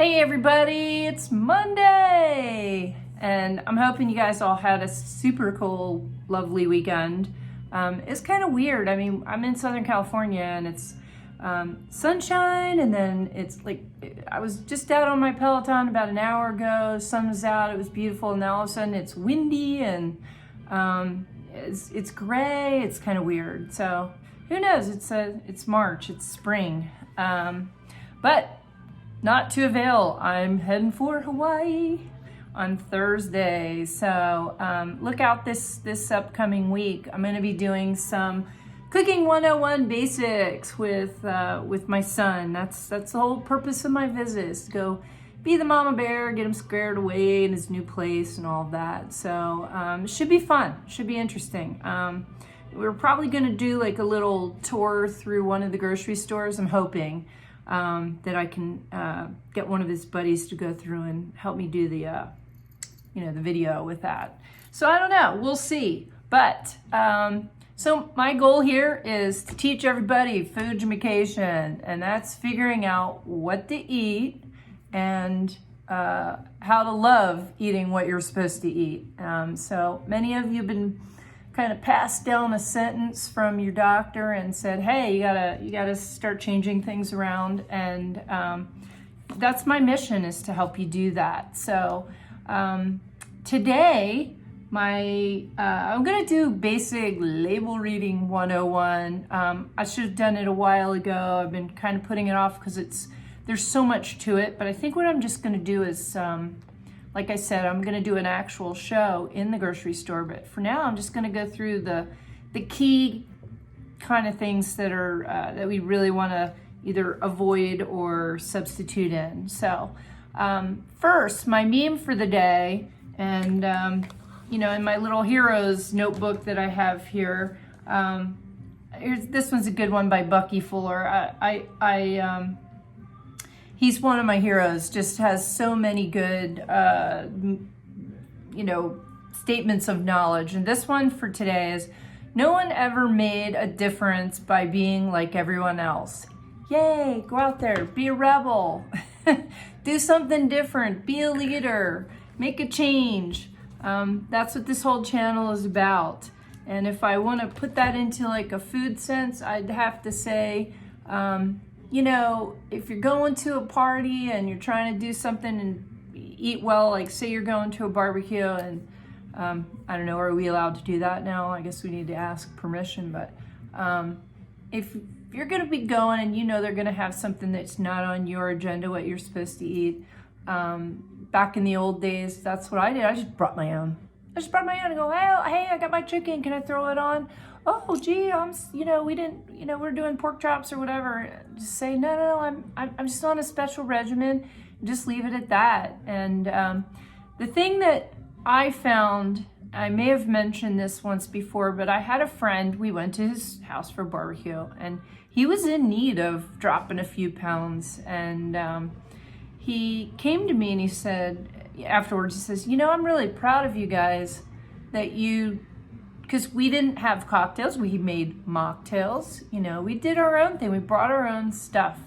Hey everybody, it's Monday! And I'm hoping you guys all had a super cool, lovely weekend. It's kind of weird. I mean, I'm in Southern California and it's sunshine, and then it's like, I was just out on my Peloton about an hour ago, sun was out, it was beautiful, and now all of a sudden it's windy and it's gray, it's kind of weird. So who knows, it's March, it's spring. But not to avail, I'm heading for Hawaii on Thursday. So look out this upcoming week. I'm gonna be doing some Cooking 101 basics with my son. That's the whole purpose of my visit, is to go be the mama bear, get him squared away in his new place and all of that. So it should be fun, should be interesting. We're probably gonna do like a little tour through one of the grocery stores. I'm hoping that I can get one of his buddies to go through and help me do the video with that. So I don't know, we'll see. But so my goal here is to teach everybody food gamification, and that's figuring out what to eat and how to love eating what you're supposed to eat. So many of you have been kind of passed down a sentence from your doctor and said, hey, you gotta start changing things around, and that's my mission, is to help you do that. So today I'm gonna do basic label reading 101. I should have done it a while ago. I've been kind of putting it off because there's so much to it, but I think what I'm just gonna do is like I said, I'm gonna do an actual show in the grocery store, but for now I'm just gonna go through the key kind of things that are that we really wanna either avoid or substitute in. So first, my meme for the day, and in my little heroes notebook that I have here, this one's a good one by Bucky Fuller. He's one of my heroes, just has so many good, statements of knowledge. And this one for today is, no one ever made a difference by being like everyone else. Yay, go out there, be a rebel, do something different, be a leader, make a change. That's what this whole channel is about. And if I want to put that into like a food sense, I'd have to say, if you're going to a party and you're trying to do something and eat well, like say you're going to a barbecue and, I don't know, are we allowed to do that now? I guess we need to ask permission, but if you're going to be going and they're going to have something that's not on your agenda, what you're supposed to eat, back in the old days, that's what I did. I just brought my own. And go, hey, I got my chicken. Can I throw it on? Oh, gee, we didn't, we're doing pork chops or whatever. Just say, no, I'm just on a special regimen. Just leave it at that. And the thing that I found, I may have mentioned this once before, but I had a friend, we went to his house for barbecue, and he was in need of dropping a few pounds. And he came to me and he said, afterwards, he says, I'm really proud of you guys that because we didn't have cocktails, we made mocktails, we did our own thing, we brought our own stuff.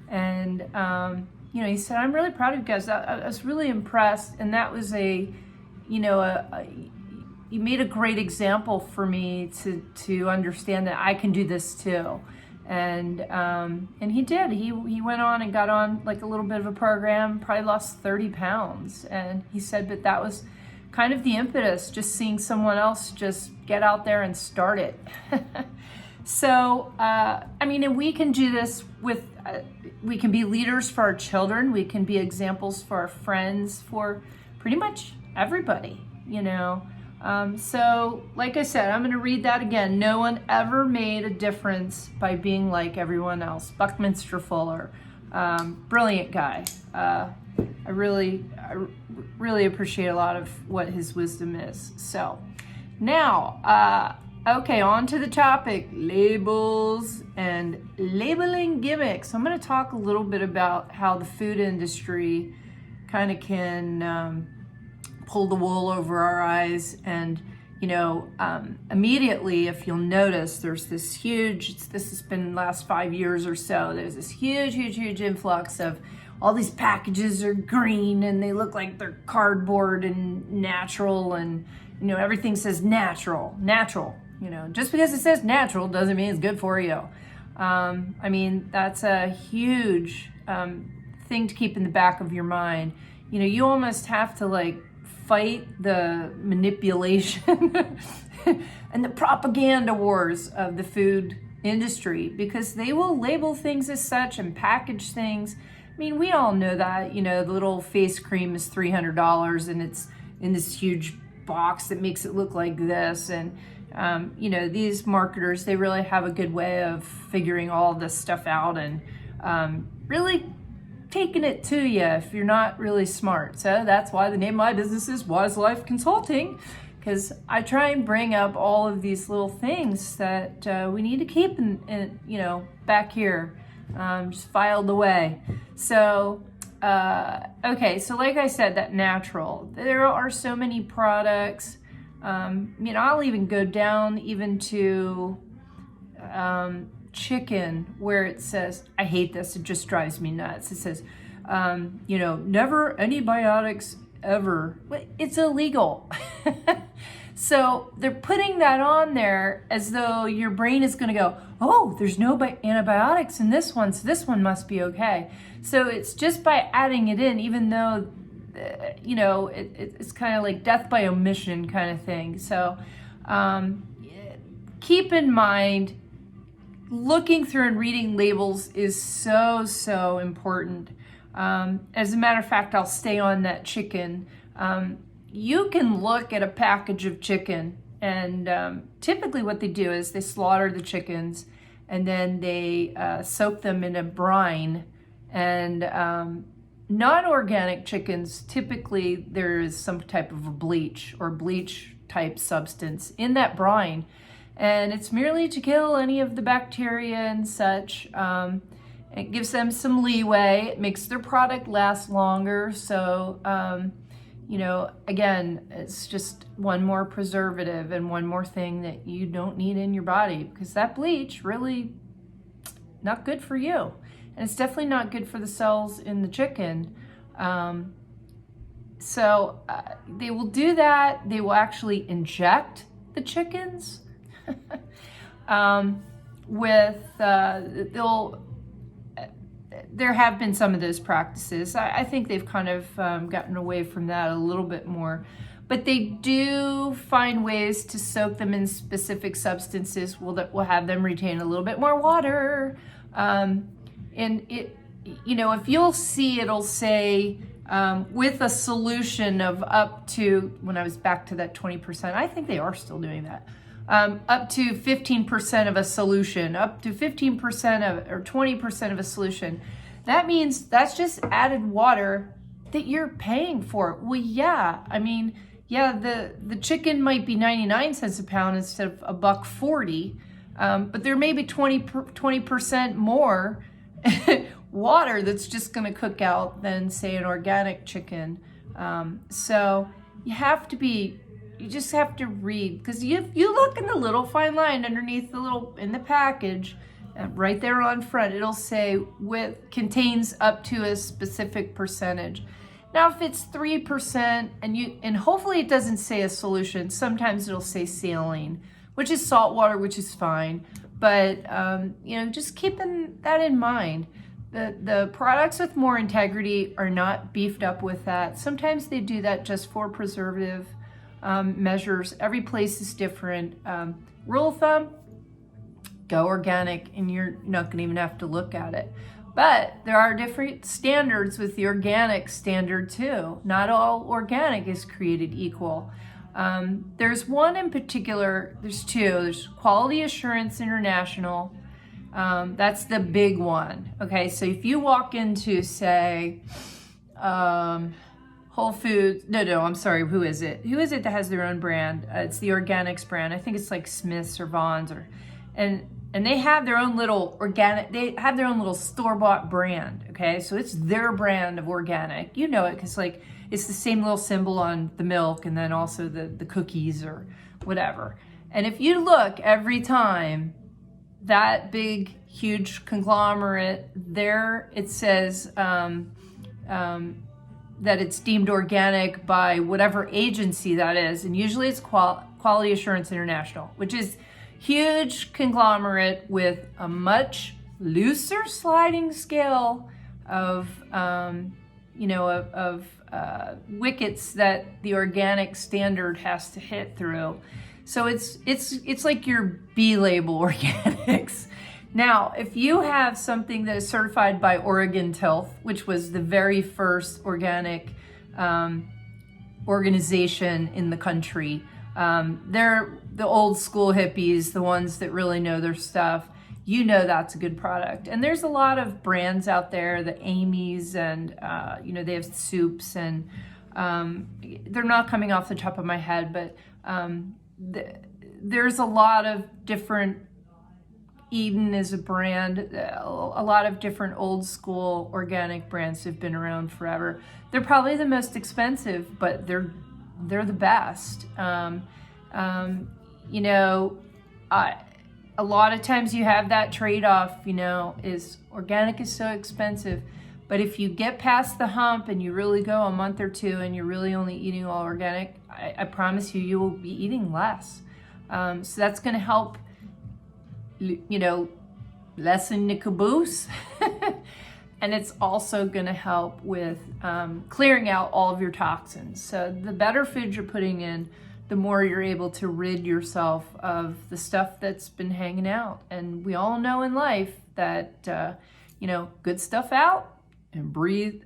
And, he said, I'm really proud of you guys. I was really impressed. And that was you made a great example for me to understand that I can do this too. And he did. He went on and got on like a little bit of a program, probably lost 30 pounds. And he said, but that was kind of the impetus, just seeing someone else just get out there and start it. So, and we can do this with, we can be leaders for our children. We can be examples for our friends, for pretty much everybody, So, like I said, I'm going to read that again. No one ever made a difference by being like everyone else. Buckminster Fuller, brilliant guy. I really appreciate a lot of what his wisdom is. So, now, okay, on to the topic, labels and labeling gimmicks. I'm going to talk a little bit about how the food industry kind of can pull the wool over our eyes. And immediately, if you'll notice, there's this huge, this has been the last 5 years or so, there's this huge influx of all these packages are green and they look like they're cardboard and natural, and everything says natural. Just because it says natural doesn't mean it's good for you. I mean, that's a huge thing to keep in the back of your mind. You almost have to like fight the manipulation and the propaganda wars of the food industry, because they will label things as such and package things. I mean, we all know that, the little face cream is $300 and it's in this huge box that makes it look like this. And, these marketers, they really have a good way of figuring all this stuff out and really taking it to you if you're not really smart. So that's why the name of my business is Wise Life Consulting, because I try and bring up all of these little things that we need to keep in back here, just filed away. So, okay, so like I said, that natural, there are so many products. I'll even go down even to chicken, where it says, I hate this, it just drives me nuts. It says, never antibiotics ever. It's illegal. So they're putting that on there as though your brain is going to go, oh, there's no antibiotics in this one, so this one must be okay. So it's just by adding it in, even though it's kind of like death by omission kind of thing. So keep in mind, looking through and reading labels is so important. As a matter of fact, I'll stay on that chicken. You can look at a package of chicken, and typically what they do is they slaughter the chickens and then they soak them in a brine. And non-organic chickens, typically there is some type of a bleach or bleach type substance in that brine, and it's merely to kill any of the bacteria and such. It gives them some leeway. It makes their product last longer. So, again, it's just one more preservative and one more thing that you don't need in your body, because that bleach really not good for you. And it's definitely not good for the cells in the chicken. So they will do that. They will actually inject the chickens there have been some of those practices. I think they've kind of gotten away from that a little bit more. But they do find ways to soak them in specific substances that will have them retain a little bit more water. And it, if you'll see, it'll say with a solution of up to, when I was back to that 20%, I think they are still doing that, up to 15% of a solution, up to 15% or 20% of a solution. That means that's just added water that you're paying for. Well, yeah, I mean, yeah, the chicken might be 99 cents a pound instead of $1.40, but there may be 20% more water that's just going to cook out than, say, an organic chicken. So you just have to read, because you look in the little fine line underneath in the package, right there on front, it'll say contains up to a specific percentage. Now, if it's 3% and hopefully it doesn't say a solution, sometimes it'll say saline, which is salt water, which is fine. But, just keeping that in mind. The products with more integrity are not beefed up with that. Sometimes they do that just for preservative measures. Every place is different. Rule of thumb, go organic, and you're not going to even have to look at it. But there are different standards with the organic standard too. Not all organic is created equal. There's one in particular, there's two. There's Quality Assurance International. That's the big one. Okay, so if you walk into, say, Whole Foods, I'm sorry, who is it? Who is it that has their own brand? It's the Organics brand. I think it's like Smith's or Vaughn's, and they have their own little they have their own little store-bought brand, okay? So it's their brand of organic. You know it because, like, it's the same little symbol on the milk and then also the cookies or whatever. And if you look every time, that big, huge conglomerate, there it says that it's deemed organic by whatever agency that is. And usually it's Quality Assurance International, which is huge conglomerate with a much looser sliding scale of, wickets that the organic standard has to hit through. So it's like your B label organics. Now, if you have something that is certified by Oregon Tilth, which was the very first organic organization in the country, they're the old school hippies, the ones that really know their stuff. You know that's a good product. And there's a lot of brands out there, the Amy's, and they have soups, and they're not coming off the top of my head, but there's a lot of different. Eden is a brand. A lot of different old school organic brands have been around forever. They're probably the most expensive, but they're the best. A lot of times you have that trade-off, is organic is so expensive. But if you get past the hump and you really go a month or two and you're really only eating all organic, I promise you will be eating less. So that's going to help, lessen the caboose. And it's also going to help with clearing out all of your toxins. So the better food you're putting in, the more you're able to rid yourself of the stuff that's been hanging out. And we all know in life that, good stuff out and breathe,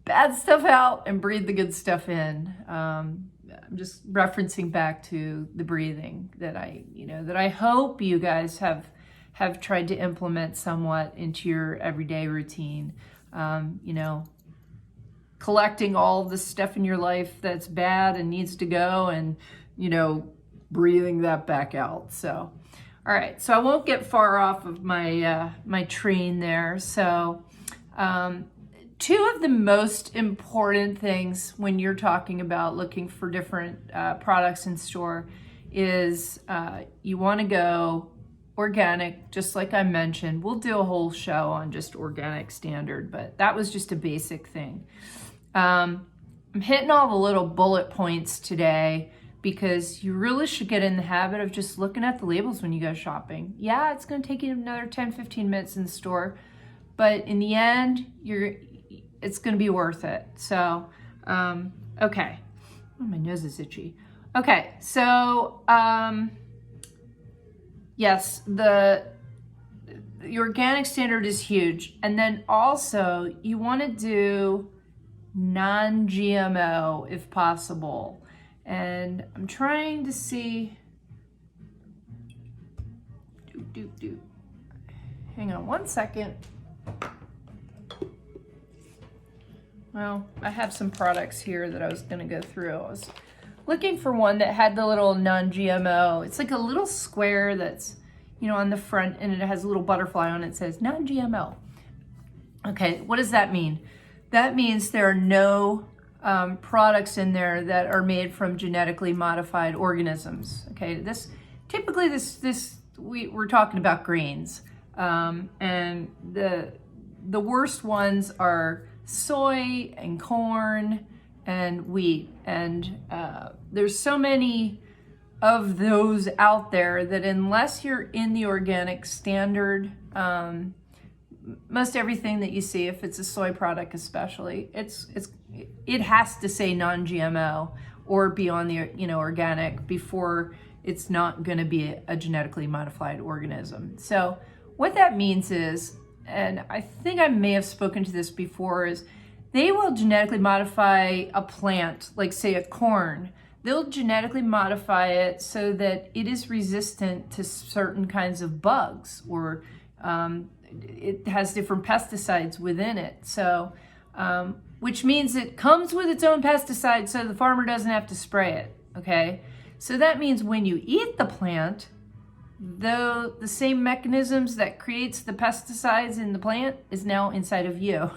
bad stuff out and breathe the good stuff in. I'm just referencing back to the breathing that I hope you guys have tried to implement somewhat into your everyday routine. Collecting all the stuff in your life that's bad and needs to go, and breathing that back out. So, all right. So I won't get far off of my my train there. So, two of the most important things when you're talking about looking for different products in store is you want to go organic, just like I mentioned. We'll do a whole show on just organic standard, but that was just a basic thing. I'm hitting all the little bullet points today because you really should get in the habit of just looking at the labels when you go shopping. Yeah, it's going to take you another 10-15 minutes in the store, but in the end, it's going to be worth it. So, okay. Oh, my nose is itchy. Okay, so, yes, the organic standard is huge. And then also, you want to do non-GMO if possible. And I'm trying to see. Hang on one second. Well, I have some products here that I was going to go through. I was looking for one that had the little non-GMO. It's like a little square that's, on the front, and it has a little butterfly on it that says non-GMO. Okay, what does that mean? That means there are no products in there that are made from genetically modified organisms. Okay, we're talking about grains, and the worst ones are soy and corn and wheat, and there's so many of those out there that unless you're in the organic standard, most everything that you see, if it's a soy product especially, it has to say non-GMO or be on the organic before it's not going to be a genetically modified organism. So what that means is, and I think I may have spoken to this before, is they will genetically modify a plant, like say a corn. They'll genetically modify it so that it is resistant to certain kinds of bugs, or it has different pesticides within it. So, which means it comes with its own pesticide, so the farmer doesn't have to spray it. Okay, so that means when you eat the plant, the same mechanisms that creates the pesticides in the plant is now inside of you.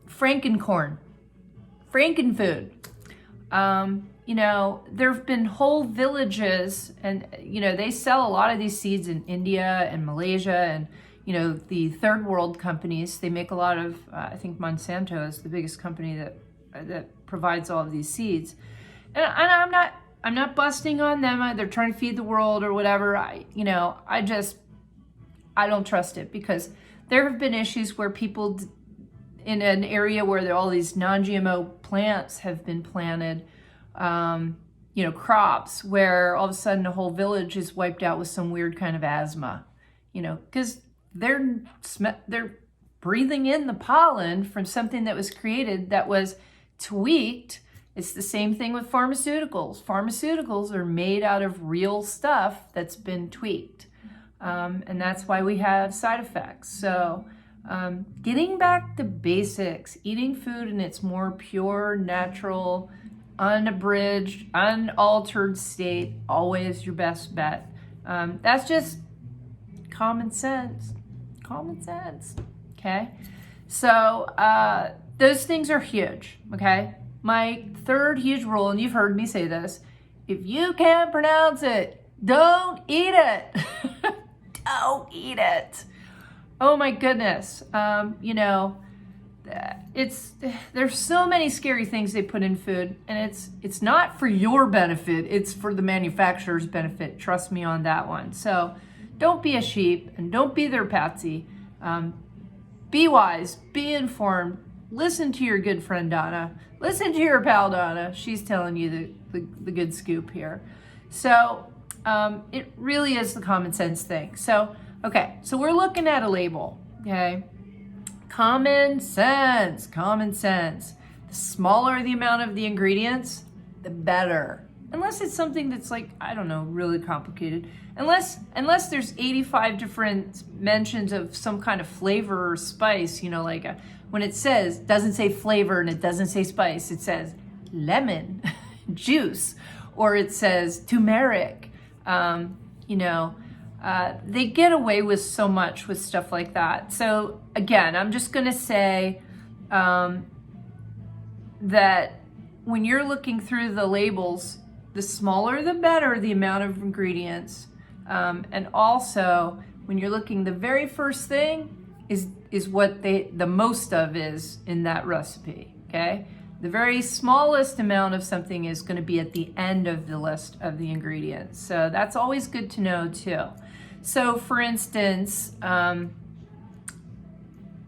Frankencorn, Frankenfood. There have been whole villages, and they sell a lot of these seeds in India and Malaysia, and the third world companies, they make a lot of, I think Monsanto is the biggest company that provides all of these seeds. And I'm not busting on them. They're trying to feed the world or whatever. I don't trust it, because there have been issues where people in an area where there are all these non-GMO plants have been planted, crops, where all of a sudden a whole village is wiped out with some weird kind of asthma, because they're breathing in the pollen from something that was created that was tweaked. It's the same thing with pharmaceuticals. Pharmaceuticals are made out of real stuff that's been tweaked. And that's why we have side effects. So getting back to basics, eating food in its more pure, natural, unabridged, unaltered state, always your best bet. That's just common sense. Common sense. Okay? So those things are huge. Okay? My third huge rule, and you've heard me say this, if you can't pronounce it, don't eat it. Don't eat it. Oh my goodness. There's so many scary things they put in food, and it's not for your benefit, it's for the manufacturer's benefit. Trust me on that one. So don't be a sheep and don't be their patsy. Be wise, be informed. Listen to your good friend Donna. Listen to your pal Donna. She's telling you the good scoop here. So it really is the common sense thing. So, okay, so we're looking at a label, okay? Common sense, common sense. The smaller the amount of the ingredients, the better. Unless it's something that's like, I don't know, really complicated. Unless there's 85 different mentions of some kind of flavor or spice, when it doesn't say flavor and it doesn't say spice, it says lemon juice, or it says turmeric. They get away with so much with stuff like that. So again, I'm just going to say that when you're looking through the labels, the smaller the better the amount of ingredients. And also, when you're looking, the very first thing is what the most of is in that recipe, okay? The very smallest amount of something is going to be at the end of the list of the ingredients. So that's always good to know too. So for instance,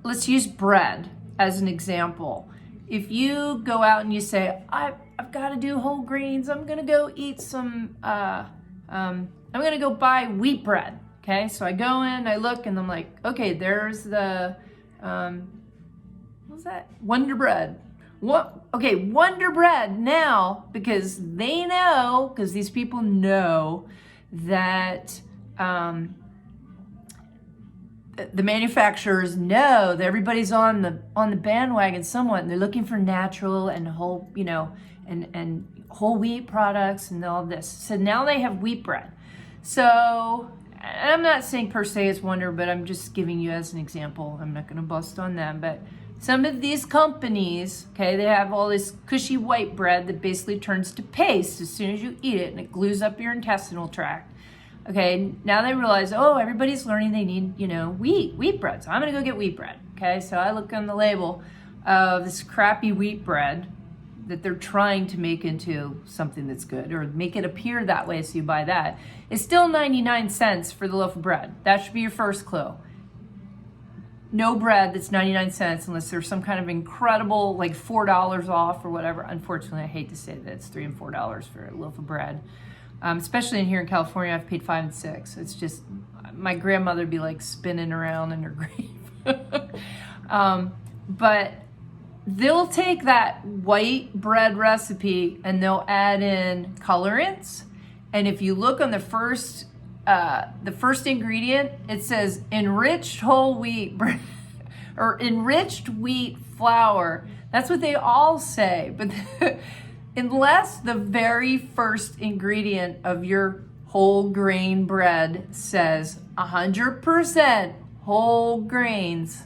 let's use bread as an example. If you go out and you say, I've got to do whole grains, I'm going to go eat some, I'm going to go buy wheat bread. Okay, so I go in, I look, and I'm like, okay, there's the, what's that? Wonder Bread. Okay, Wonder Bread now, because these people know that the manufacturers know that everybody's on the bandwagon somewhat, and they're looking for natural and whole, and whole wheat products and all this. So now they have wheat bread. So, and I'm not saying per se it's Wonder, but I'm just giving you as an example. I'm not going to bust on them, but some of these companies, okay, they have all this cushy white bread that basically turns to paste as soon as you eat it, and it glues up your intestinal tract. Okay, now they realize, everybody's learning they need, wheat bread. So I'm going to go get wheat bread. Okay, so I look on the label of this crappy wheat bread that they're trying to make into something that's good, or make it appear that way so you buy that. It's still 99 cents for the loaf of bread. That should be your first clue. No bread that's 99 cents unless there's some kind of incredible, like $4 off or whatever. Unfortunately, I hate to say that it's $3 and $4 for a loaf of bread. Especially in here in California, I've paid $5 and $6. It's just, my grandmother be like spinning around in her grave. But they'll take that white bread recipe and they'll add in colorants. And if you look on the first ingredient, it says enriched whole wheat bread or enriched wheat flour. That's what they all say. But unless the very first ingredient of your whole grain bread says 100% whole grains,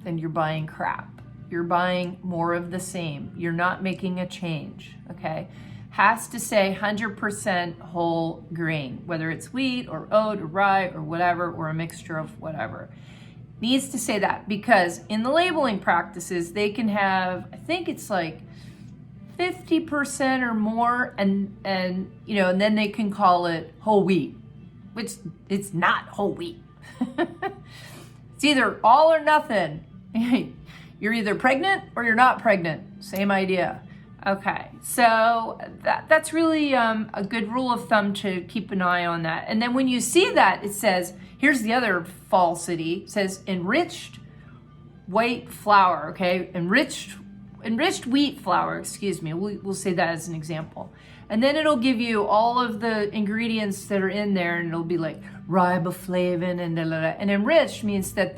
then you're buying crap. You're buying more of the same. You're not making a change, okay? Has to say 100% whole grain, whether it's wheat or oat or rye or whatever, or a mixture of whatever. needs to say that, because in the labeling practices, they can have, I think it's like 50% or more, and and then they can call it whole wheat, which it's not whole wheat. It's either all or nothing. You're either pregnant or you're not pregnant. Same idea. Okay, so that's really a good rule of thumb to keep an eye on that. And then when you see that, it says, here's the other falsity, it says enriched white flour, okay? Enriched wheat flour, excuse me. We'll say that as an example. And then it'll give you all of the ingredients that are in there, and it'll be like riboflavin and and enriched means that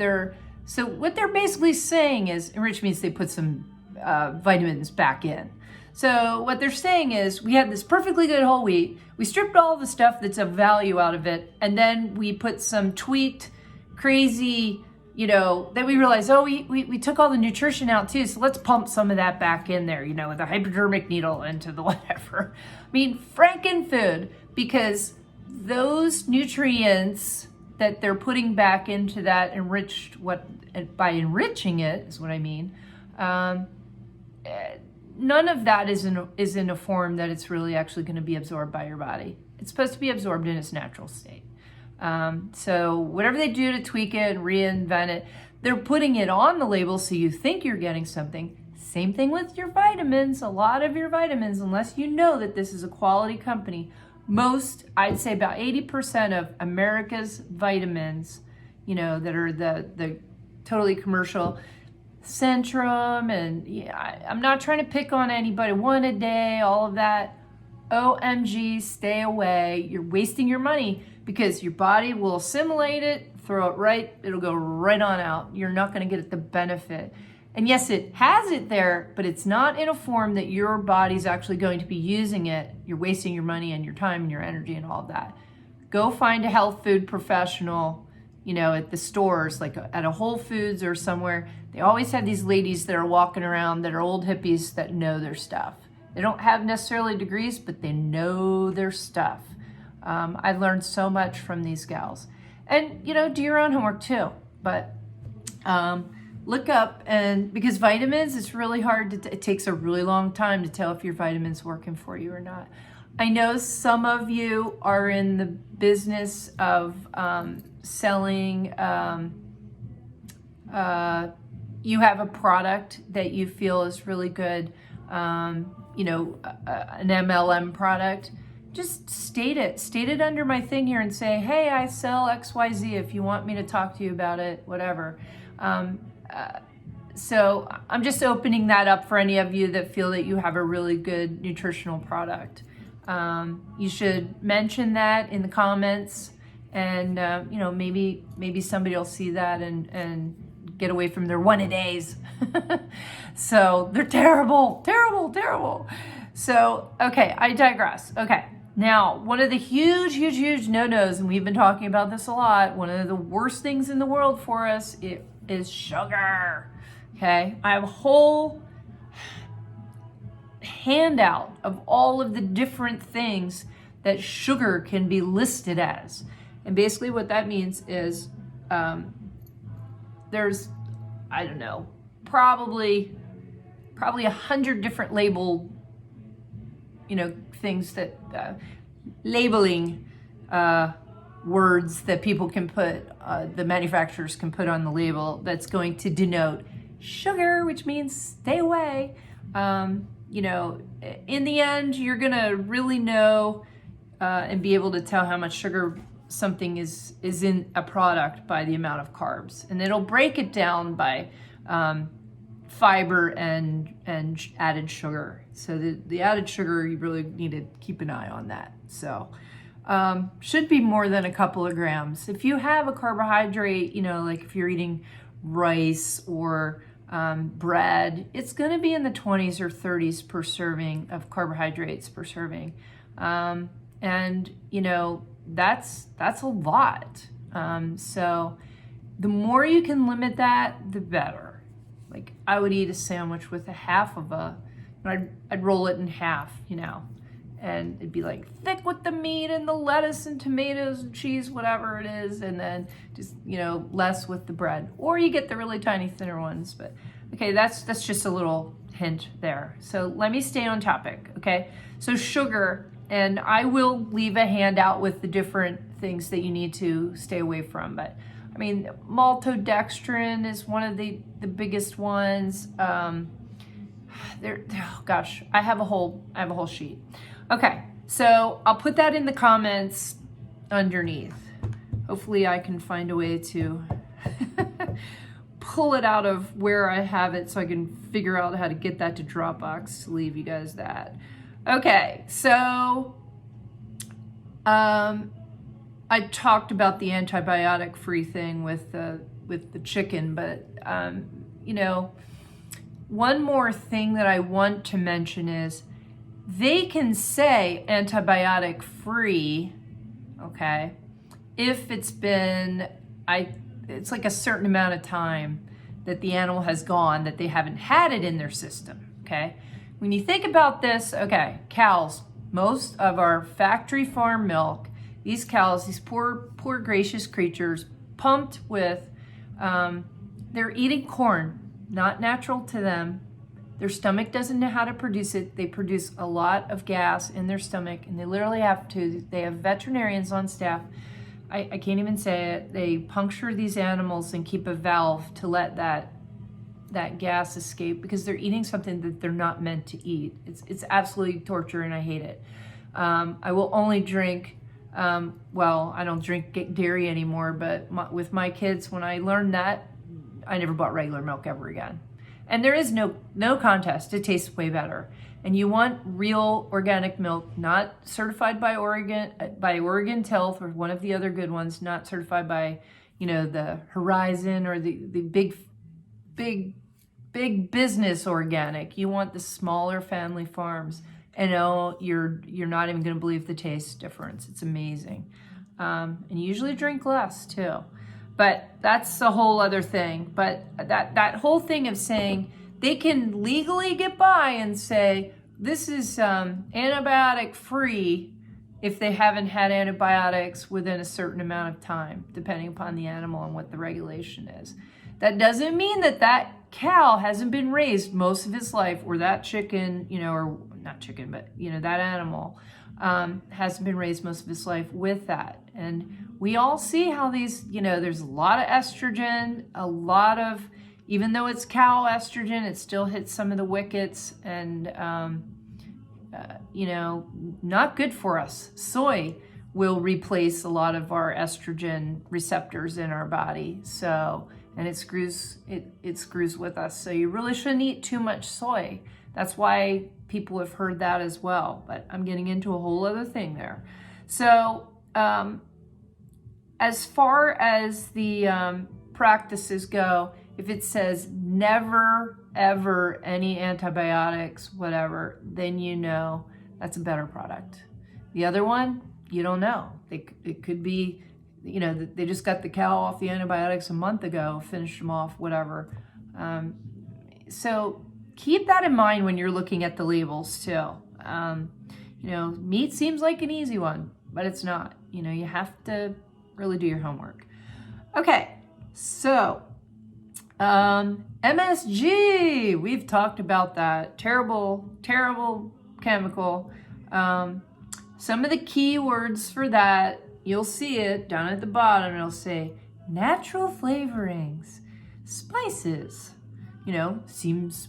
so what they're basically saying is, enriched means they put some vitamins back in. So what they're saying is, we had this perfectly good whole wheat, we stripped all the stuff that's of value out of it, and then we put some tweaked, crazy, then we realized, oh, we took all the nutrition out too, so let's pump some of that back in there, with a hypodermic needle into the whatever. I mean, frankenfood, because those nutrients that they're putting back into that enriched, by enriching it is what I mean, none of that is in a form that it's really actually going to be absorbed by your body. It's supposed to be absorbed in its natural state. So whatever they do to tweak it and reinvent it, they're putting it on the label so you think you're getting something. Same thing with your vitamins. A lot of your vitamins, unless you know that this is a quality company, I'd say about 80% of America's vitamins, that are the totally commercial, Centrum, and I'm not trying to pick on anybody, one a day, all of that. OMG, stay away. You're wasting your money, because your body will assimilate it, it'll go right on out. You're not going to get the benefit. And yes, it has it there, but it's not in a form that your body's actually going to be using it. You're wasting your money and your time and your energy and all of that. Go find a health food professional, at the stores, like at a Whole Foods or somewhere. They always have these ladies that are walking around that are old hippies that know their stuff. They don't have necessarily degrees, but they know their stuff. I learned so much from these gals. And, do your own homework too. But look up, and because vitamins, it's really hard it takes a really long time to tell if your vitamins working for you or not. I know some of you are in the business of selling, you have a product that you feel is really good, an MLM product. Just state it under my thing here and say, hey, I sell XYZ if you want me to talk to you about it, whatever. So I'm just opening that up for any of you that feel that you have a really good nutritional product. You should mention that in the comments, and maybe somebody will see that and get away from their one-a-days. So they're terrible. So, okay, I digress. Okay, now one of the huge no-nos, and we've been talking about this a lot, one of the worst things in the world for us is sugar. Okay, I have a whole handout of all of the different things that sugar can be listed as. And basically what that means is there's, I don't know, probably 100 different labeled, things that, labeling words that people can put, the manufacturers can put on the label that's going to denote sugar, which means stay away. In the end, you're gonna really know and be able to tell how much sugar something is in a product by the amount of carbs, and it'll break it down by fiber and added sugar. So the added sugar, you really need to keep an eye on that. So should be more than a couple of grams. If you have a carbohydrate, like if you're eating rice or bread, it's going to be in the 20s or 30s per serving of carbohydrates per serving. And that's a lot. So the more you can limit that, the better. Like I would eat a sandwich with a half of I'd roll it in half, and it'd be like thick with the meat and the lettuce and tomatoes and cheese, whatever it is, and then just, less with the bread. Or you get the really tiny thinner ones, but okay, that's just a little hint there. So let me stay on topic, okay? So sugar, and I will leave a handout with the different things that you need to stay away from, but I mean, maltodextrin is one of the biggest ones. Oh gosh, I have a whole sheet. Okay, so I'll put that in the comments underneath. Hopefully I can find a way to pull it out of where I have it so I can figure out how to get that to Dropbox to leave you guys that. Okay, so I talked about the antibiotic-free thing with the chicken, but one more thing that I want to mention is they can say antibiotic-free, okay, if it's been it's like a certain amount of time that the animal has gone that they haven't had it in their system, okay? When you think about this, okay, cows, most of our factory farm milk, these cows, these poor gracious creatures, pumped with, they're eating corn, not natural to them. Their stomach doesn't know how to produce it. They produce a lot of gas in their stomach, and they literally they have veterinarians on staff. I can't even say it. They puncture these animals and keep a valve to let that gas escape because they're eating something that they're not meant to eat. It's absolutely torture, and I hate it. I will only drink, I don't drink dairy anymore, but with my kids, when I learned that, I never bought regular milk ever again. And there is no contest. It tastes way better. And you want real organic milk, not certified by Oregon Health or one of the other good ones, not certified by, the Horizon or the big business organic. You want the smaller family farms. And you're not even going to believe the taste difference. It's amazing. And you usually drink less too. But that's a whole other thing. But that whole thing of saying they can legally get by and say this is antibiotic free if they haven't had antibiotics within a certain amount of time, depending upon the animal and what the regulation is. That doesn't mean that cow hasn't been raised most of its life, or that chicken, or not chicken, but that animal hasn't been raised most of its life with that. And we all see how these, there's a lot of estrogen, even though it's cow estrogen, it still hits some of the wickets, and, not good for us. Soy will replace a lot of our estrogen receptors in our body. So, and it screws with us. So you really shouldn't eat too much soy. That's why people have heard that as well. But I'm getting into a whole other thing there. So, as far as the practices go, if it says never, ever any antibiotics, whatever, then that's a better product. The other one, you don't know. It could be, they just got the cow off the antibiotics a month ago, finished them off, whatever. So keep that in mind when you're looking at the labels too. Meat seems like an easy one, but it's not. You have to really do your homework. Okay, so MSG, we've talked about that. Terrible, terrible chemical. Some of the keywords for that, you'll see it down at the bottom. It'll say natural flavorings, spices. Seems,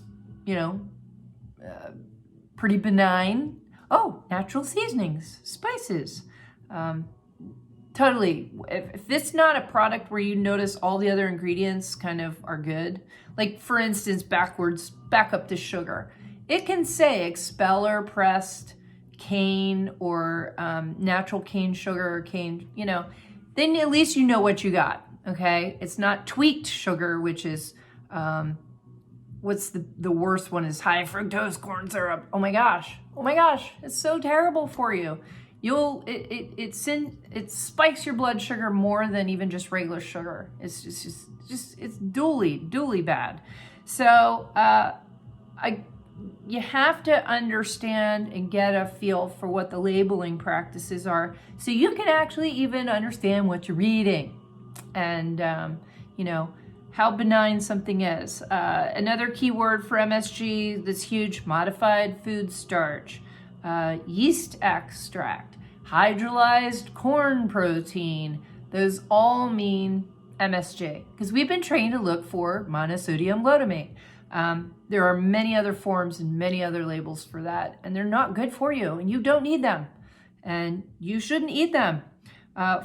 pretty benign. Oh, natural seasonings, spices. Totally. If it's not a product where you notice all the other ingredients kind of are good, like for instance, back up to sugar, it can say expeller pressed cane or natural cane sugar or cane, then at least you know what you got, okay? It's not tweaked sugar, which is, what's the worst one is high fructose corn syrup. Oh my gosh, it's so terrible for you. It spikes your blood sugar more than even just regular sugar. It's just it's duly bad. So you have to understand and get a feel for what the labeling practices are so you can actually even understand what you're reading and, you know, how benign something is. Another key word for MSG that's huge: modified food starch, yeast extract, hydrolyzed corn protein. Those all mean MSG because we've been trained to look for monosodium glutamate. There are many other forms and many other labels for that, and they're not good for you, and you don't need them, and you shouldn't eat them.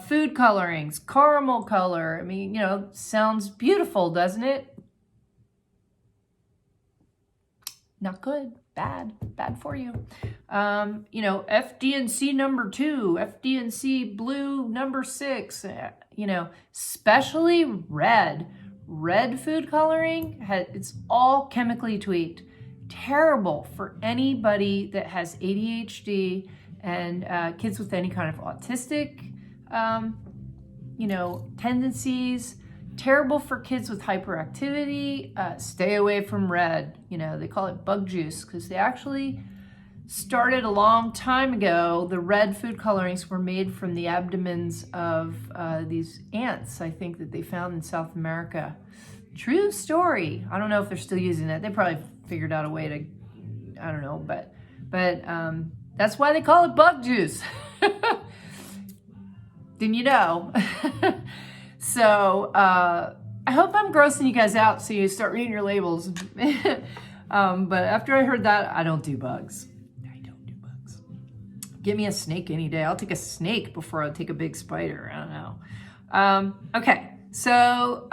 Food colorings, caramel color. I mean, you know, sounds beautiful, doesn't it? Not good, bad for you. You know, FD&C number 2, FD&C blue number 6, you know, especially red food coloring, it's all chemically tweaked. Terrible for anybody that has ADHD and kids with any kind of autistic, you know, tendencies. Terrible for kids with hyperactivity. Stay away from red. You know, they call it bug juice because they actually started a long time ago. The red food colorings were made from the abdomens of these ants, I think, that they found in South America. True story. I don't know if they're still using it. They probably figured out a way to, I don't know, but that's why they call it bug juice. Didn't you know? So I hope I'm grossing you guys out so you start reading your labels. But after I heard that, I don't do bugs. I don't do bugs. Give me a snake any day. I'll take a snake before I'll take a big spider. I don't know. Okay, so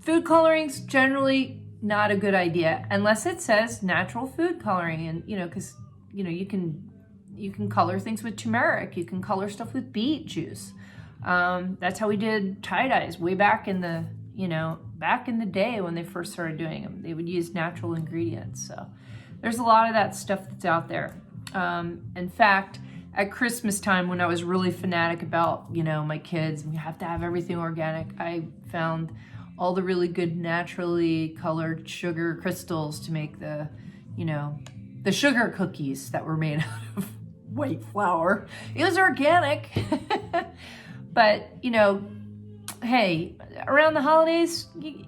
food coloring's generally not a good idea unless it says natural food coloring, and you know, because you know you can color things with turmeric. You can color stuff with beet juice. That's how we did tie-dyes way back in the, you know, back in the day when they first started doing them. They would use natural ingredients. So there's a lot of that stuff that's out there. In fact, at Christmas time, when I was really fanatic about, you know, my kids, we have to have everything organic, I found all the really good naturally colored sugar crystals to make the, you know, the sugar cookies that were made out of white flour. It was organic. But, you know, hey, around the holidays, you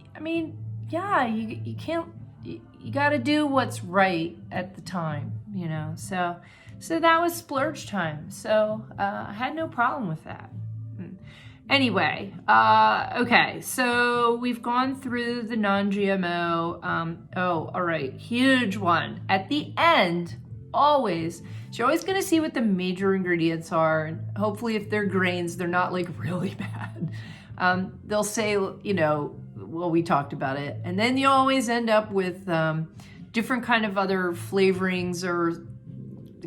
can't, you got to do what's right at the time, you know. So that was splurge time. So I had no problem with that. Anyway, okay, so we've gone through the non-GMO. Oh, all right, huge one. At the end, always, you're always going to see what the major ingredients are, and hopefully if they're grains, they're not like really bad. They'll say, you know, well, we talked about it, and then you always end up with different kind of other flavorings or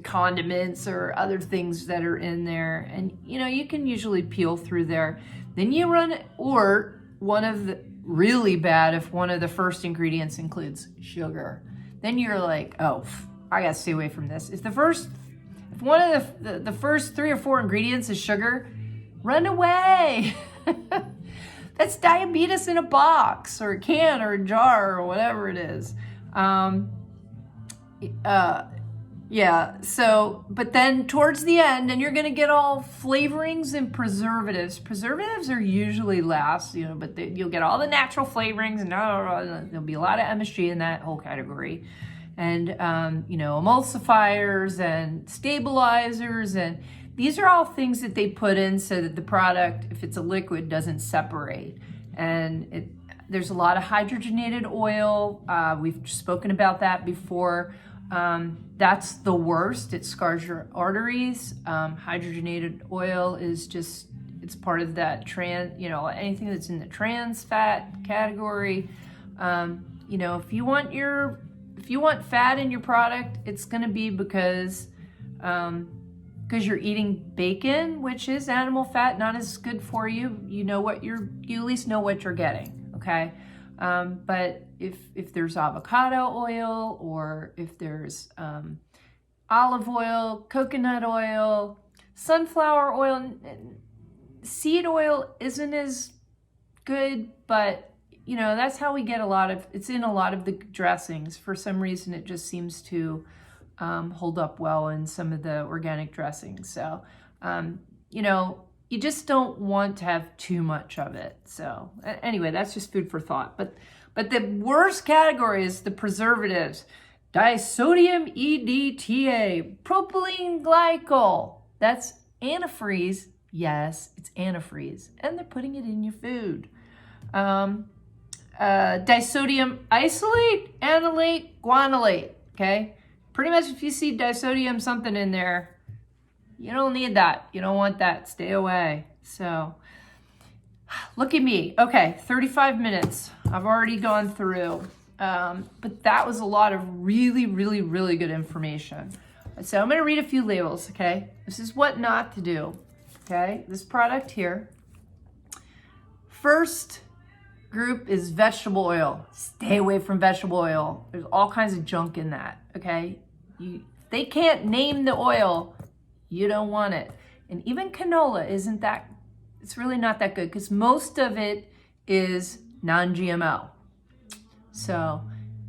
condiments or other things that are in there, and you know, you can usually peel through there. Then you run, or one of the really bad if one of the first ingredients includes sugar, then you're like, oh, I gotta stay away from this. If one of the first 3 or 4 ingredients is sugar, run away. That's diabetes in a box or a can or a jar or whatever it is. Yeah, so, but then towards the end, and you're gonna get all flavorings and preservatives. Preservatives are usually last, you know, but you'll get all the natural flavorings, and there'll be a lot of MSG in that whole category. And, you know, emulsifiers and stabilizers, and these are all things that they put in so that the product, if it's a liquid, doesn't separate. And there's a lot of hydrogenated oil. We've spoken about that before. That's the worst. It scars your arteries. Hydrogenated oil is just, it's part of that you know, anything that's in the trans fat category. You know, if you want fat in your product, it's going to be because you're eating bacon, which is animal fat, not as good for you. You at least know what you're getting. Okay. But if there's avocado oil, or if there's olive oil, coconut oil, sunflower oil, seed oil isn't as good, but you know, that's how we get it's in a lot of the dressings. For some reason, it just seems to hold up well in some of the organic dressings. So, you know, you just don't want to have too much of it. So anyway, that's just food for thought. But the worst category is the preservatives. Disodium EDTA, propylene glycol. That's antifreeze. Yes, it's antifreeze. And they're putting it in your food. Disodium isolate, anilate, guanylate. Okay? Pretty much if you see disodium something in there, you don't need that. You don't want that. Stay away. So, look at me. Okay, 35 minutes. I've already gone through. But that was a lot of really, really, really good information. So I'm going to read a few labels, okay? This is what not to do, okay? This product here. First group is vegetable oil. Stay away from vegetable oil. There's all kinds of junk in that, okay? They can't name the oil. You don't want it. And even canola it's really not that good because most of it is non-GMO. So,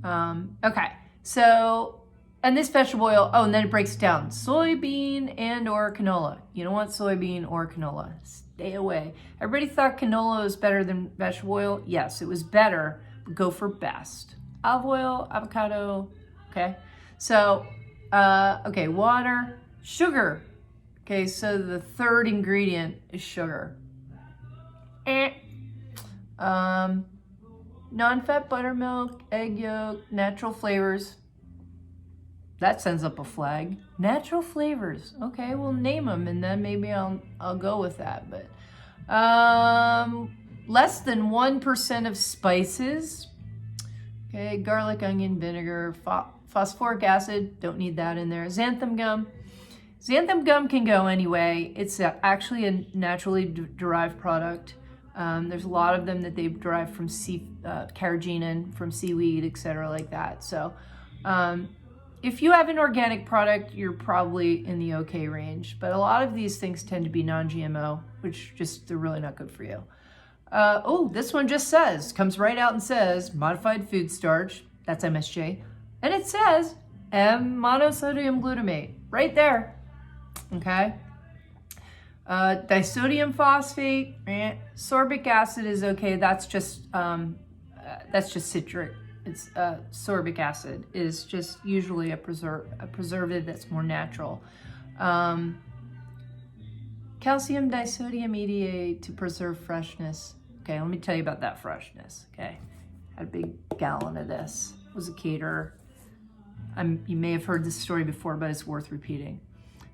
okay. So, and this vegetable oil, and then it breaks it down. Soybean and or canola. You don't want soybean or canola. Stay away. Everybody thought canola was better than vegetable oil. Yes, it was better, but go for best. Olive oil, avocado, okay? So, okay, water, sugar. Okay, so the third ingredient is sugar. Non-fat buttermilk, egg yolk, natural flavors. That sends up a flag. Natural flavors. Okay, we'll name them and then maybe I'll go with that. But less than 1% of spices. Okay, garlic, onion, vinegar, phosphoric acid. Don't need that in there. Xanthan gum. Xanthan gum can go anyway. It's actually a naturally derived product. There's a lot of them that they've derived from carrageenan, from seaweed, etc., like that. So if you have an organic product, you're probably in the okay range. But a lot of these things tend to be non-GMO, which they're really not good for you. This one just comes right out and says, modified food starch, that's MSG. And it says monosodium glutamate, right there, okay? Disodium phosphate, sorbic acid is okay. That's just citric. It's sorbic acid is just usually a preservative that's more natural. Calcium disodium EDA to preserve freshness. Okay, let me tell you about that freshness. Okay, had a big gallon of this. Was a caterer. You may have heard this story before, but it's worth repeating.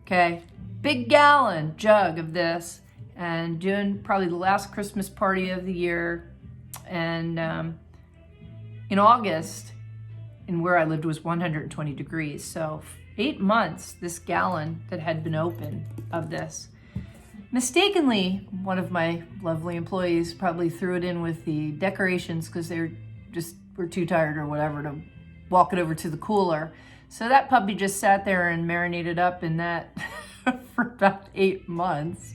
Okay, big gallon jug of this, and doing probably the last Christmas party of the year. And in August, and where I lived was 120 degrees. So 8 months, this gallon that had been open of this. Mistakenly, one of my lovely employees probably threw it in with the decorations because were too tired or whatever to walk it over to the cooler. So that puppy just sat there and marinated up in that for about 8 months.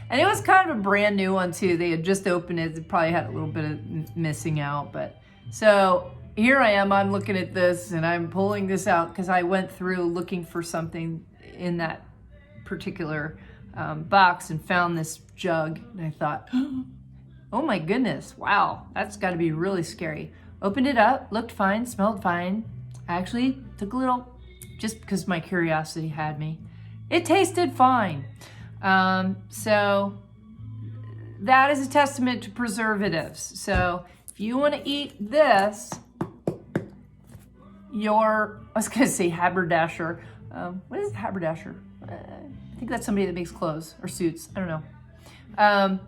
And it was kind of a brand new one too. They had just opened it. It probably had a little bit of missing out. But so here I am, I'm looking at this and I'm pulling this out because I went through looking for something in that particular box and found this jug. And I thought, oh my goodness, wow, that's got to be really scary. Opened it up, looked fine, smelled fine. I actually took a little, just because my curiosity had me. It tasted fine. So that is a testament to preservatives. So if you want to eat this, I was going to say haberdasher. What is haberdasher? I think that's somebody that makes clothes or suits. I don't know.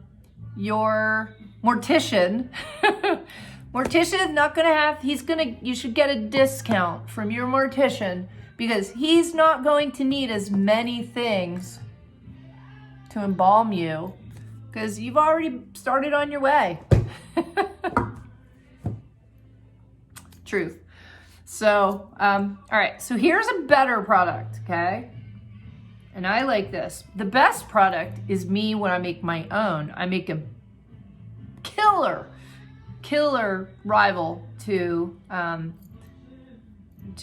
Your mortician. Mortician not gonna have, you should get a discount from your mortician because he's not going to need as many things to embalm you because you've already started on your way. Truth. So, all right, so here's a better product, okay? And I like this. The best product is me when I make my own. I make a killer killer rival to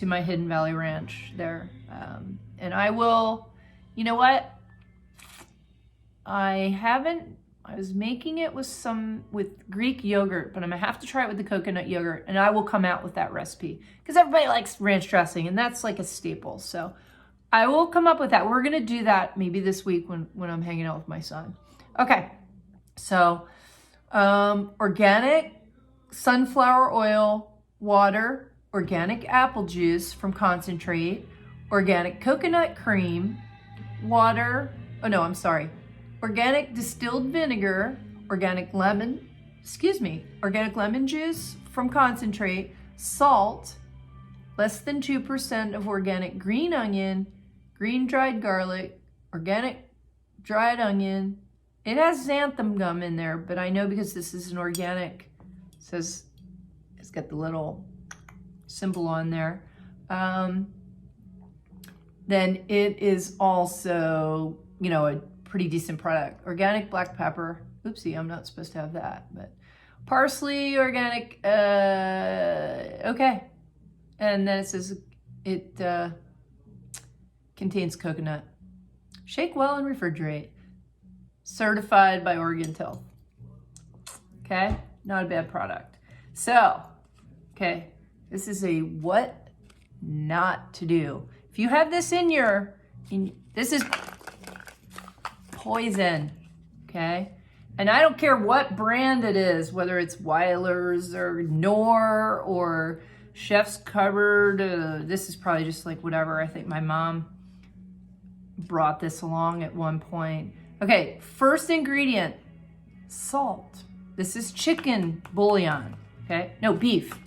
my Hidden Valley Ranch there. And I will, you know what? I was making it with Greek yogurt, but I'm gonna have to try it with the coconut yogurt, and I will come out with that recipe because everybody likes ranch dressing and that's like a staple. So I will come up with that. We're gonna do that maybe this week when I'm hanging out with my son. Okay, so organic sunflower oil, water, organic apple juice from concentrate, organic coconut cream, water, organic distilled vinegar, organic lemon juice from concentrate, salt, less than 2% of organic green onion, green dried garlic, organic dried onion. It has xanthan gum in there, but I know because this is an organic, it says it's got the little symbol on there. Then it is also, a pretty decent product. Organic black pepper. Oopsie, I'm not supposed to have that, but parsley, organic, okay. And then it says it contains coconut. Shake well and refrigerate. Certified by Oregon Health. Okay, not a bad product. So, okay, this is a what not to do. If you have this this is poison, okay? And I don't care what brand it is, whether it's Weiler's or Knorr or Chef's Cupboard. This is probably just like whatever. I think my mom brought this along at one point. Okay, first ingredient, salt. This is chicken bouillon, okay? No, beef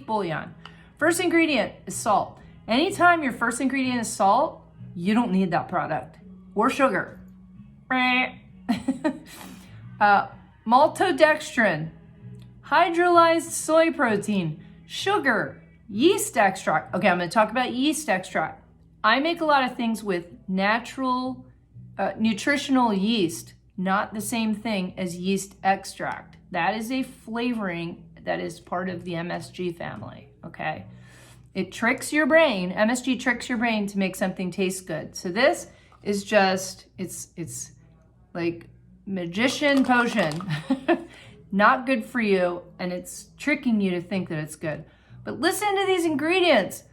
bouillon. First ingredient is salt. Anytime your first ingredient is salt, you don't need that product. Or sugar. Maltodextrin, hydrolyzed soy protein, sugar, yeast extract. Okay, I'm gonna talk about yeast extract. I make a lot of things with natural, nutritional yeast, not the same thing as yeast extract. That is a flavoring that is part of the MSG family, okay? It tricks your brain, MSG tricks your brain to make something taste good. So this is just, it's like magician potion, not good for you, and it's tricking you to think that it's good. But listen to these ingredients.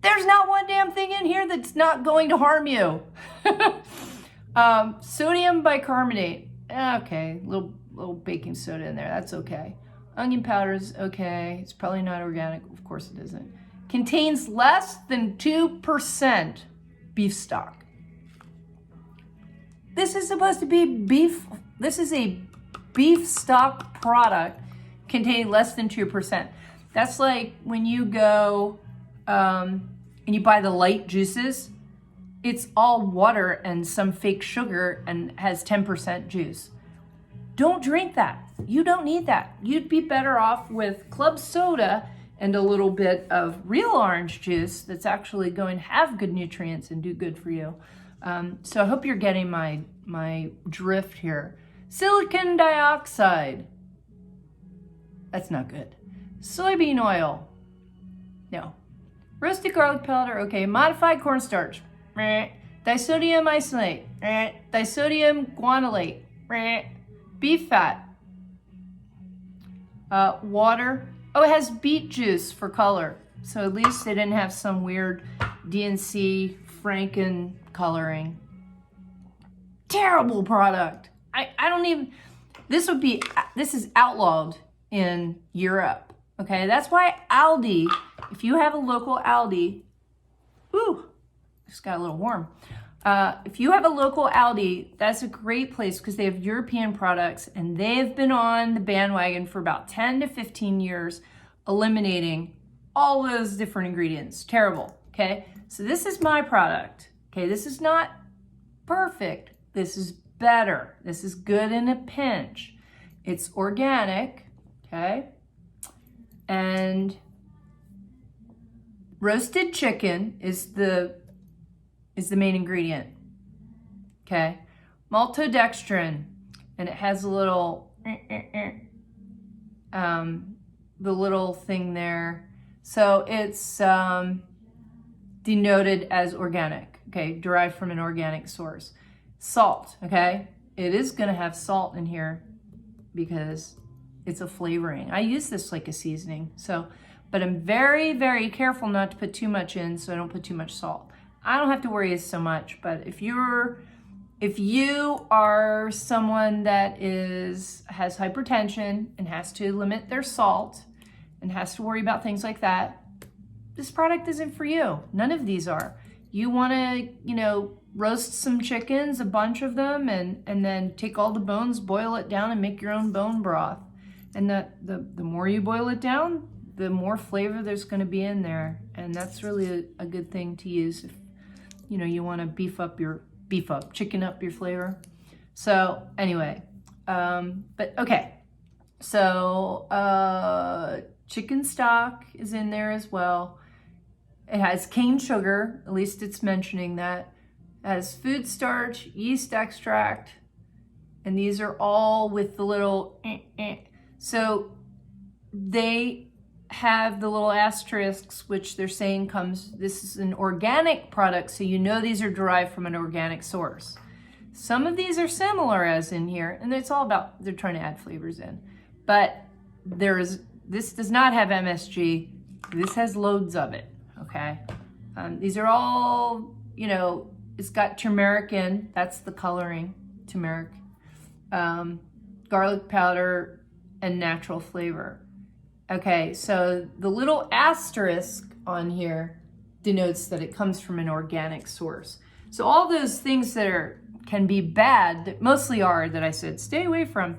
There's not one damn thing in here that's not going to harm you. Sodium bicarbonate, okay, little baking soda in there, that's okay. Onion powder is okay, it's probably not organic, of course it isn't. Contains less than 2% beef stock. This is supposed to be beef. This is a beef stock product containing less than 2%. That's like when you go and you buy the light juices, it's all water and some fake sugar and has 10% juice. Don't drink that. You don't need that. You'd be better off with club soda and a little bit of real orange juice that's actually going to have good nutrients and do good for you. So I hope you're getting my drift here. Silicon dioxide. That's not good. Soybean oil. No. Roasted garlic powder. Okay. Modified cornstarch. Disodium isolate. Disodium guanylate. Beef fat. Water. Oh, it has beet juice for color. So at least they didn't have some weird DNC Franken coloring. Terrible product. I don't even, this is outlawed in Europe. Okay, that's why Aldi, if you have a local Aldi, just got a little warm. If you have a local Aldi, that's a great place because they have European products and they've been on the bandwagon for about 10 to 15 years, eliminating all those different ingredients. Terrible, okay? So this is my product, okay? This is not perfect. This is better. This is good in a pinch. It's organic, okay? And roasted chicken is the main ingredient, okay? Maltodextrin, and it has a little the little thing there. So it's denoted as organic, okay, derived from an organic source. Salt, okay, it is going to have salt in here because it's a flavoring. I use this like a seasoning, so, but I'm very, very careful not to put too much in, so I don't put too much salt. I don't have to worry so much, but if you are someone that has hypertension and has to limit their salt and has to worry about things like that, this product isn't for you. None of these are. You want to, roast some chickens, a bunch of them, and then take all the bones, boil it down, and make your own bone broth. And the more you boil it down, the more flavor there's going to be in there. And that's really a good thing to use if, you want to chicken up your flavor. So anyway, but okay. So chicken stock is in there as well. It has cane sugar, at least it's mentioning that. It has food starch, yeast extract, and these are all with the little So they have the little asterisks, which they're saying this is an organic product, so these are derived from an organic source. Some of these are similar as in here, and it's all about, they're trying to add flavors in. But this does not have MSG. This has loads of it, okay? These are all, it's got turmeric in, that's the coloring, turmeric, garlic powder, and natural flavor. Okay, so the little asterisk on here denotes that it comes from an organic source. So all those things that can be bad, that mostly are, that I said stay away from,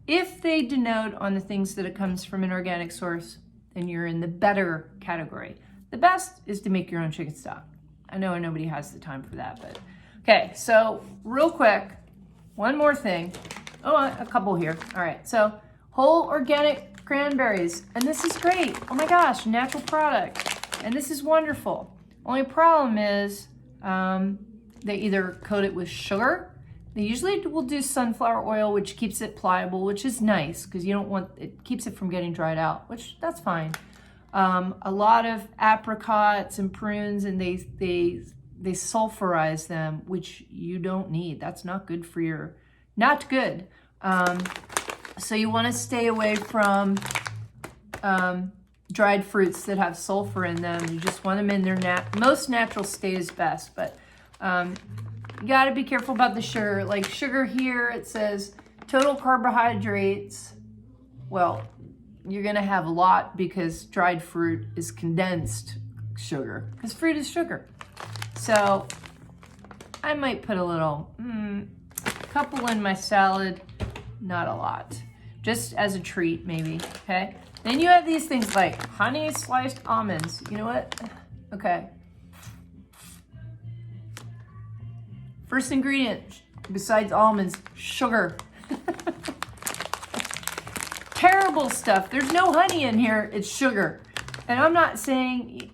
if they denote on the things that it comes from an organic source, then you're in the better category. The best is to make your own chicken stock. I know nobody has the time for that, but okay, so real quick, one more thing. Oh, a couple here. All right, so whole organic cranberries, and this is great. Oh my gosh, natural product, and this is wonderful. Only problem is they either coat it with sugar. They usually will do sunflower oil, which keeps it pliable, which is nice because it keeps it from getting dried out, which that's fine. A lot of apricots and prunes, and they sulfurize them, which you don't need. That's not good for not good. So you want to stay away from dried fruits that have sulfur in them. You just want them in their most natural state is best, but you got to be careful about the sugar. Like sugar here, it says total carbohydrates. Well, you're going to have a lot because dried fruit is condensed sugar, because fruit is sugar. So I might put a couple in my salad, not a lot, just as a treat maybe, okay? Then you have these things like honey sliced almonds. You know what? Okay. First ingredient, besides almonds, sugar. Terrible stuff. There's no honey in here. It's sugar. And I'm not saying...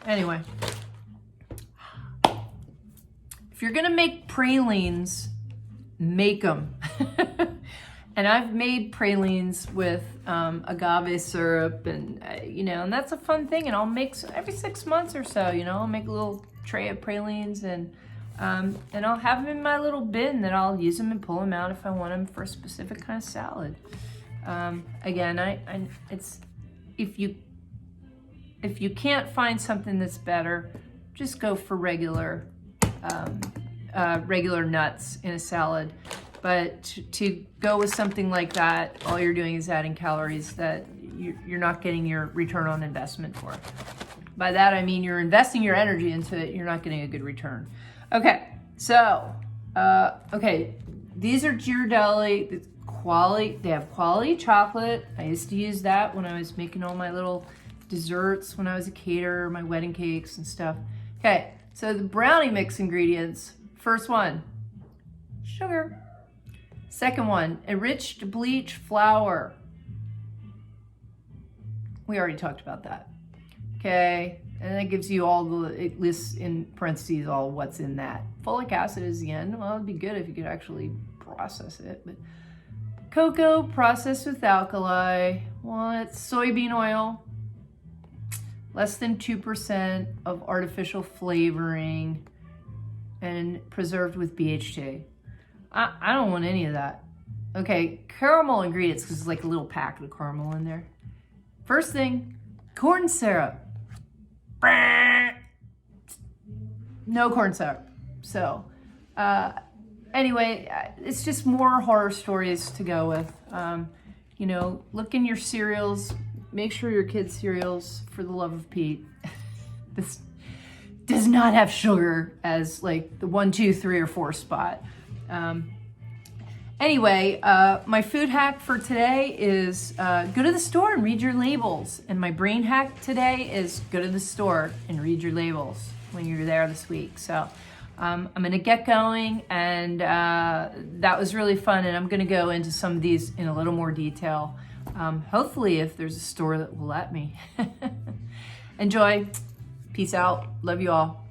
Anyway. If you're going to make pralines, make them. And I've made pralines with agave syrup and, and that's a fun thing. And I'll make, every 6 months or so, I'll make a little tray of pralines and I'll have them in my little bin that I'll use them and pull them out if I want them for a specific kind of salad. Again, it's if you can't find something that's better, just go for regular nuts in a salad. But to go with something like that, all you're doing is adding calories that you're not getting your return on investment for. By that I mean you're investing your energy into it, you're not getting a good return. Okay, so these are Ghirardelli. They have quality chocolate. I used to use that when I was making all my little desserts when I was a caterer, my wedding cakes and stuff. Okay, so the brownie mix ingredients. First one, sugar. Second one, enriched bleach flour. We already talked about that. Okay, and that gives you it lists in parentheses all what's in that. Folic acid is the end. Well, it'd be good if you could actually process it, but Cocoa processed with alkali. Well, it's soybean oil. Less than 2% of artificial flavoring and preserved with BHT. I don't want any of that. Okay, caramel ingredients, because it's like a little packet of caramel in there. First thing, corn syrup. No corn syrup. So, anyway, it's just more horror stories to go with. You know, look in your cereals. Make sure your kids' cereals, for the love of Pete, this does not have sugar as like the 1, 2, 3, or 4 spot. Anyway, my food hack for today is go to the store and read your labels. And my brain hack today is go to the store and read your labels when you're there this week. So I'm going to get going, and that was really fun. And I'm going to go into some of these in a little more detail. Hopefully, if there's a store that will let me. Enjoy. Peace out. Love you all.